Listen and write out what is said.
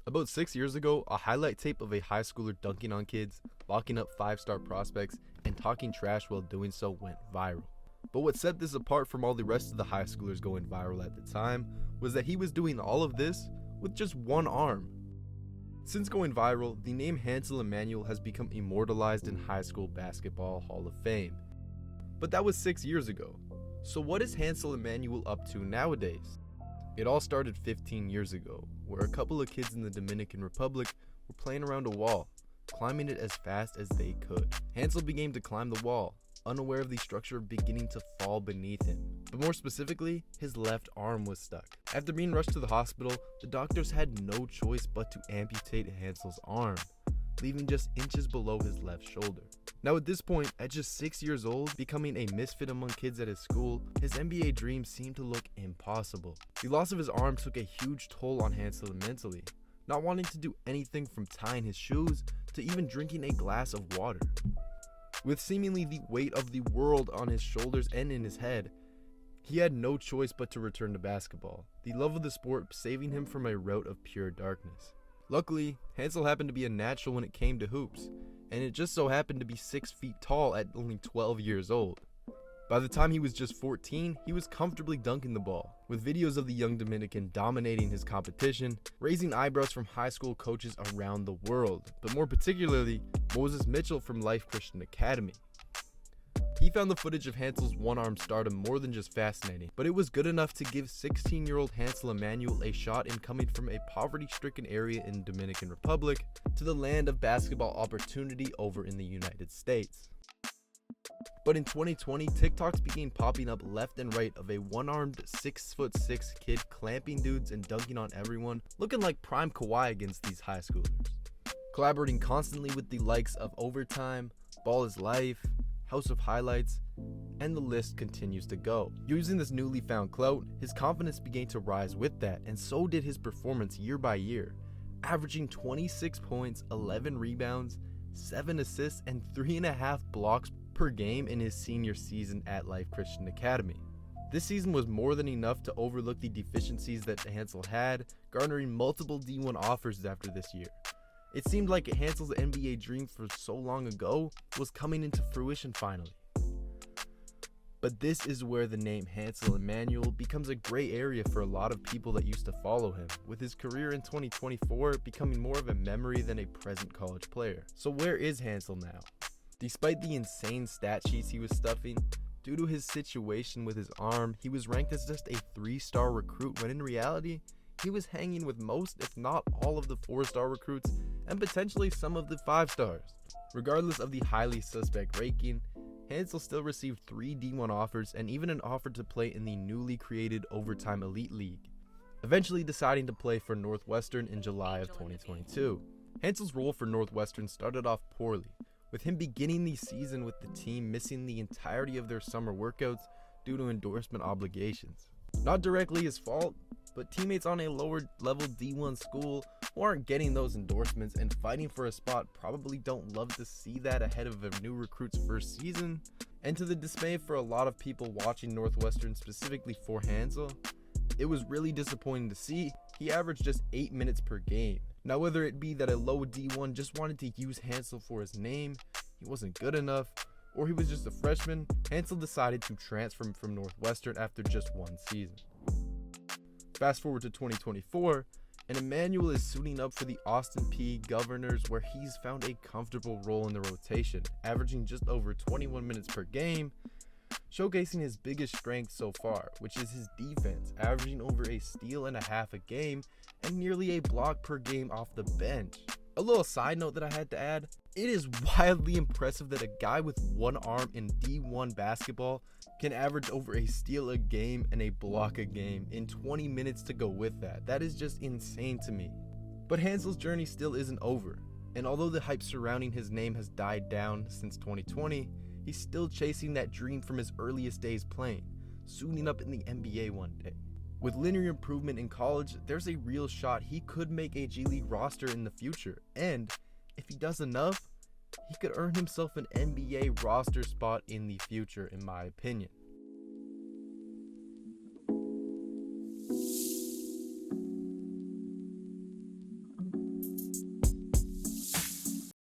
About 6 years ago, a highlight tape of a high schooler dunking on kids, locking up 5-star prospects, and talking trash while doing so went viral. But what set this apart from all the rest of the high schoolers going viral at the time was that he was doing all of this with just one arm. Since going viral, the name Hansel Emmanuel has become immortalized in High School Basketball Hall of Fame. But that was 6 years ago. So what is Hansel Emmanuel up to nowadays? It all started 15 years ago, where a couple of kids in the Dominican Republic were playing around a wall, climbing it as fast as they could. Hansel began to climb the wall, unaware of the structure beginning to fall beneath him. But more specifically, his left arm was stuck. After being rushed to the hospital, the doctors had no choice but to amputate Hansel's arm, leaving just inches below his left shoulder. Now at this point, at just 6 years old, becoming a misfit among kids at his school, his NBA dream seemed to look impossible. The loss of his arm took a huge toll on Hansel mentally, not wanting to do anything from tying his shoes to even drinking a glass of water. With seemingly the weight of the world on his shoulders and in his head, he had no choice but to return to basketball, the love of the sport saving him from a rout of pure darkness. Luckily, Hansel happened to be a natural when it came to hoops, and it just so happened to be 6 feet tall at only 12 years old. By the time he was just 14, he was comfortably dunking the ball, with videos of the young Dominican dominating his competition, raising eyebrows from high school coaches around the world, but more particularly, Moses Mitchell from Life Christian Academy. He found the footage of Hansel's one-arm stardom more than just fascinating, but it was good enough to give 16-year-old Hansel Emmanuel a shot in coming from a poverty-stricken area in Dominican Republic to the land of basketball opportunity over in the United States. But in 2020, TikToks began popping up left and right of a one-armed 6'6" kid clamping dudes and dunking on everyone, looking like prime Kawhi against these high schoolers. Collaborating constantly with the likes of Overtime, Ball is Life, House of Highlights, and the list continues to go. Using this newly found clout, his confidence began to rise with that, and so did his performance year by year, averaging 26 points, 11 rebounds, 7 assists, and 3.5 blocks per game in his senior season at Life Christian Academy. This season was more than enough to overlook the deficiencies that Hansel had, garnering multiple D1 offers after this year. It seemed like Hansel's NBA dream for so long ago was coming into fruition finally. But this is where the name Hansel Emmanuel becomes a gray area for a lot of people that used to follow him, with his career in 2024 becoming more of a memory than a present college player. So where is Hansel now? Despite the insane stat sheets he was stuffing, due to his situation with his arm, he was ranked as just a 3-star recruit when in reality, he was hanging with most, if not all, of the 4-star recruits and potentially some of the 5 stars. Regardless of the highly suspect ranking, Hansel still received 3 D1 offers and even an offer to play in the newly created Overtime Elite League, eventually deciding to play for Northwestern in July of 2022. Hansel's role for Northwestern started off poorly, with him beginning the season with the team missing the entirety of their summer workouts due to endorsement obligations. Not directly his fault, but teammates on a lower level D1 school who aren't getting those endorsements and fighting for a spot probably don't love to see that ahead of a new recruit's first season. And to the dismay for a lot of people watching Northwestern, specifically for Hansel, it was really disappointing to see he averaged just 8 minutes per game. Now whether it be that a low D1 just wanted to use Hansel for his name, he wasn't good enough, or he was just a freshman, Hansel decided to transfer from Northwestern after just 1 season. Fast forward to 2024, and Emmanuel is suiting up for the Austin Peay Governors, where he's found a comfortable role in the rotation, averaging just over 21 minutes per game, showcasing his biggest strength so far, which is his defense, averaging over a steal and a half a game and nearly a block per game off the bench. A little side note that I had to add, it is wildly impressive that a guy with one arm in D1 basketball can average over a steal a game and a block a game in 20 minutes to go with that. That is just insane to me. But Hansel's journey still isn't over, and although the hype surrounding his name has died down since 2020, he's still chasing that dream from his earliest days playing, suiting up in the NBA one day. With linear improvement in college, there's a real shot he could make a G League roster in the future, and if he does enough, he could earn himself an NBA roster spot in the future, in my opinion.